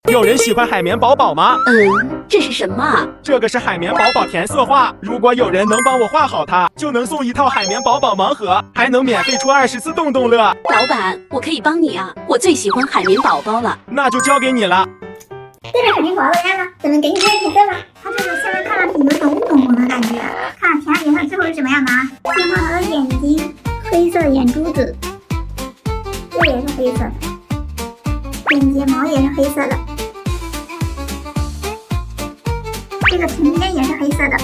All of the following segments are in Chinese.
有人喜欢海绵宝宝吗？这是什么啊？这个是海绵宝宝填色画，如果有人能帮我画好它，就能送一套海绵宝宝盲盒，还能免费出20次动动乐。老板，我可以帮你啊，我最喜欢海绵宝宝了。那就交给你了。对着海绵宝宝的样子，咱们给你填填色吧。它这个下面看上去有种种的感觉，看填上颜色之后是什么样的啊？先画它的眼睛，黑色的眼珠子，这也是黑色的，眼睫毛也是黑色的，这个唇边也是黑色的。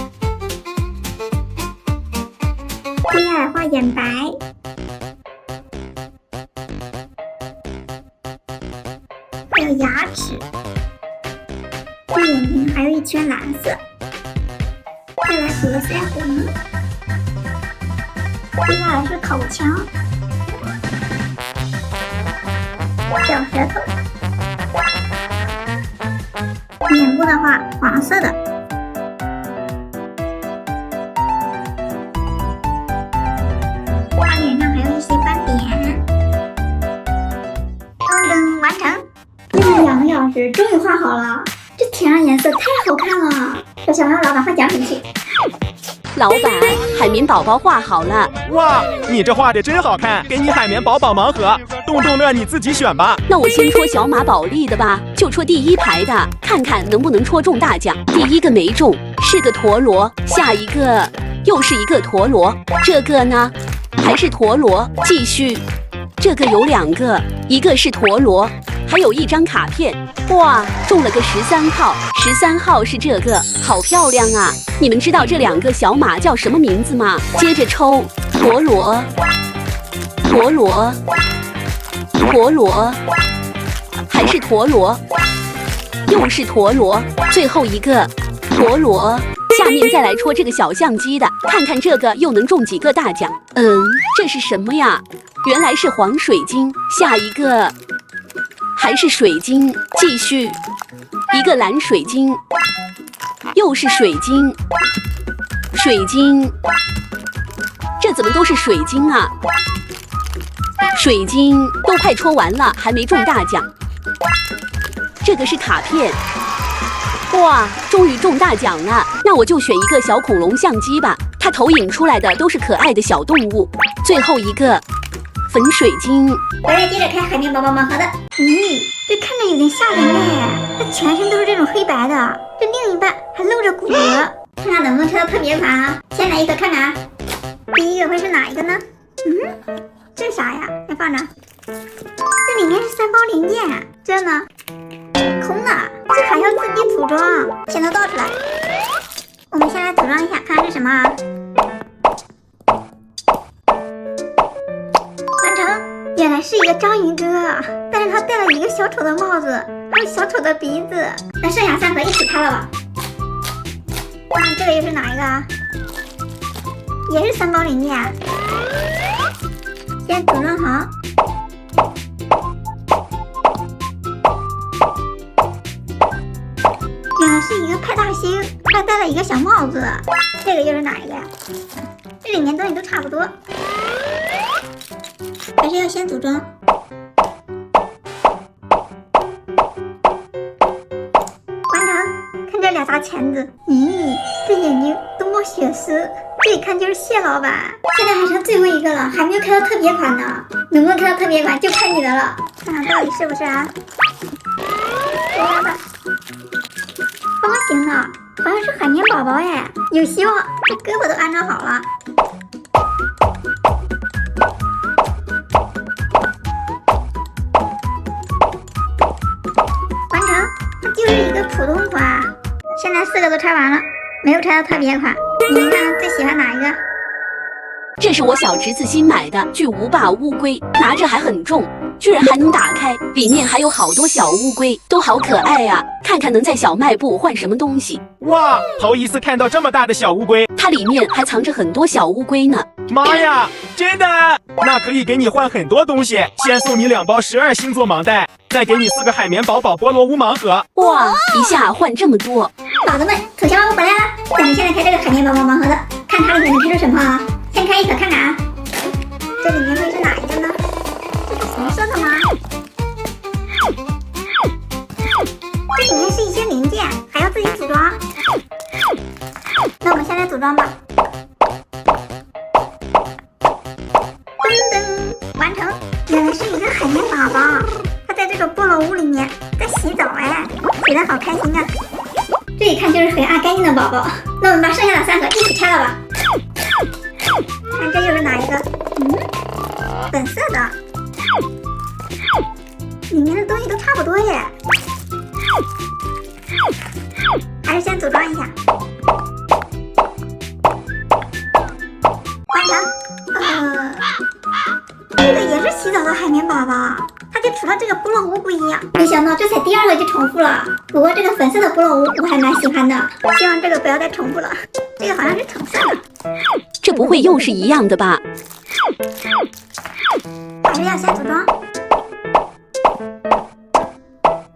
接下来画眼白，还有牙齿。这眼睛还有一圈蓝色，再来涂个腮红，接下来是口腔、小舌头，脸部的话黄色的，他脸上还有一些斑点。噔噔，完成！用了2个小时，终于画好了。这填上颜色太好看了，给小朋友老板发奖品去。老板，海绵宝宝画好了。哇，你这画的真好看，给你海绵宝宝盲盒，动动乐你自己选吧。那我先戳小马宝莉的吧，就戳第1排的，看看能不能戳中大奖。第1个没中，是个陀螺，下一个又是一个陀螺，这个呢还是陀螺，继续，这个有2个，一个是陀螺，还有一张卡片。哇，中了个13号，13号是这个，好漂亮啊！你们知道这2个小马叫什么名字吗？接着抽，陀螺，陀螺，陀螺，还是陀螺，又是陀螺，最后一个陀螺。下面再来戳这个小相机的，看看这个又能中几个大奖。这是什么呀？原来是黄水晶。下一个还是水晶，继续一个蓝水晶，又是水晶，水晶，这怎么都是水晶啊？水晶都快戳完了，还没中大奖。这个是卡片。哇，终于中大奖了！那我就选一个小恐龙相机吧，它投影出来的都是可爱的小动物。最后一个粉水晶。回来接着开海绵宝宝盲盒的。这看着有点吓人嘞，它全身都是这种黑白的，这另一半还露着骨骼，看看能不能抽到特别款啊！先来一个看看啊，第1个会是哪一个呢？这啥呀？先放着。这里面是3包零件，这呢？空的，这还要自己组装，先都倒出来。我们先来组装一下，看看是什么啊？完成，原来是一个章鱼哥，但是他戴了一个小丑的帽子，还有小丑的鼻子。那剩下3盒一起拆了吧。这个又是哪一个啊？也是3包零件，先组装好。原来是一个派大星，还戴了一个小帽子。这个又是哪一个呀？这里面东西都差不多，还是要先组装。完成，看这2大钳子，这眼睛都冒血丝，这一看就是谢老板。现在还剩最后一个了，还没有开到特别款呢，能不能开到特别款就看你的了，看看到底是不是啊？来吧。方形的，好像是海绵宝宝哎，有希望，这胳膊都安装好了。完成，它就是一个普通款。现在4个都拆完了，没有拆到特别款。你们看最喜欢哪一个？这是我小侄子新买的巨无霸乌龟，拿着还很重，居然还能打开，里面还有好多小乌龟，都好可爱呀！看看能在小卖部换什么东西。哇，头一次看到这么大的小乌龟，它里面还藏着很多小乌龟呢。妈呀，真的？那可以给你换很多东西，先送你2包12星座盲袋，再给你4个海绵宝宝菠萝乌盲盒。哇，一下换这么多！宝子们，土小宝回来了，咱们现在开这个海绵宝宝盲盒的，看它里面能开出什么啊？先开一盒看看啊，这里面会是哪一个呢？这是红色的吗？这里面是一些零件，还要自己组装。那我们先来组装吧。噔噔，完成。原来是一个海绵宝宝，它在这个菠萝屋里面在洗澡哎，洗得好开心啊！这一看就是很爱干净的宝宝。那我们把剩下的3个一起拆了吧。看这又是哪一个？粉色的，里面的东西都差不多耶。还是先组装一下。完成。这个也是洗澡的海绵宝宝，它就除了这个菠萝屋不一样。没想到这才第2个就重复了。不过这个粉色的菠萝屋我还蛮喜欢的，希望这个不要再重复了。这个好像是橙色的，这不会又是一样的吧？还是要先组装。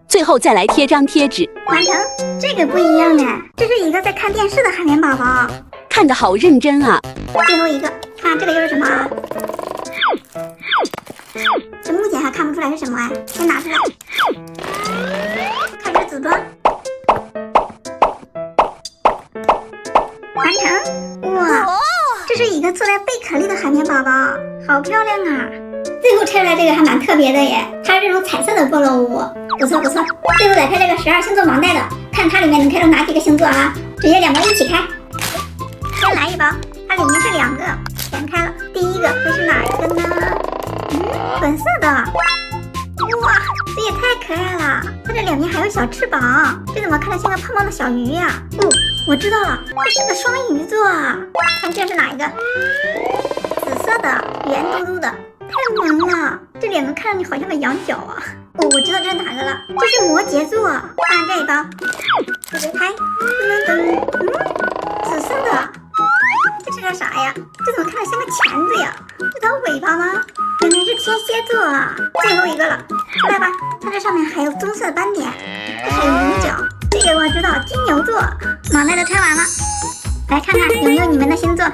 最后再来贴张贴纸。完成。这个不一样呢，这是一个在看电视的海绵宝宝。看得好认真啊！最后一个，看这个又是什么啊？这目前还看不出来是什么哎，先拿出来，开始组装，完成。哇，这是一个做在贝壳里的海绵宝宝，好漂亮啊！最后拆出来这个还蛮特别的耶，它是这种彩色的菠萝屋，不错不错。最后再开这个12星座盲袋的，看它里面能开出哪几个星座啊？直接2包一起开。先来1包，它里面是2个，全开了。第一个会是哪一个呢？粉色的。哇，这也太可爱了！它这两面还有小翅膀，这怎么看着像个胖胖的小鱼呀？哦，我知道了，这是个双鱼座。看这是哪一个？紫色的，圆嘟嘟的，太萌了！这脸能看上去好像个羊角啊！哦，我知道这是哪个了，这是摩羯座。看这一包，准备开，噔噔噔，紫色的。这是个啥呀？这怎么看着像个钳子呀？这条尾巴吗？原来是天蝎座啊！最后一个了，出来吧！它这上面还有棕色的斑点，这还有菱角。这个我知道，金牛座。盲袋都拆完了，来看看有没有你们的星座。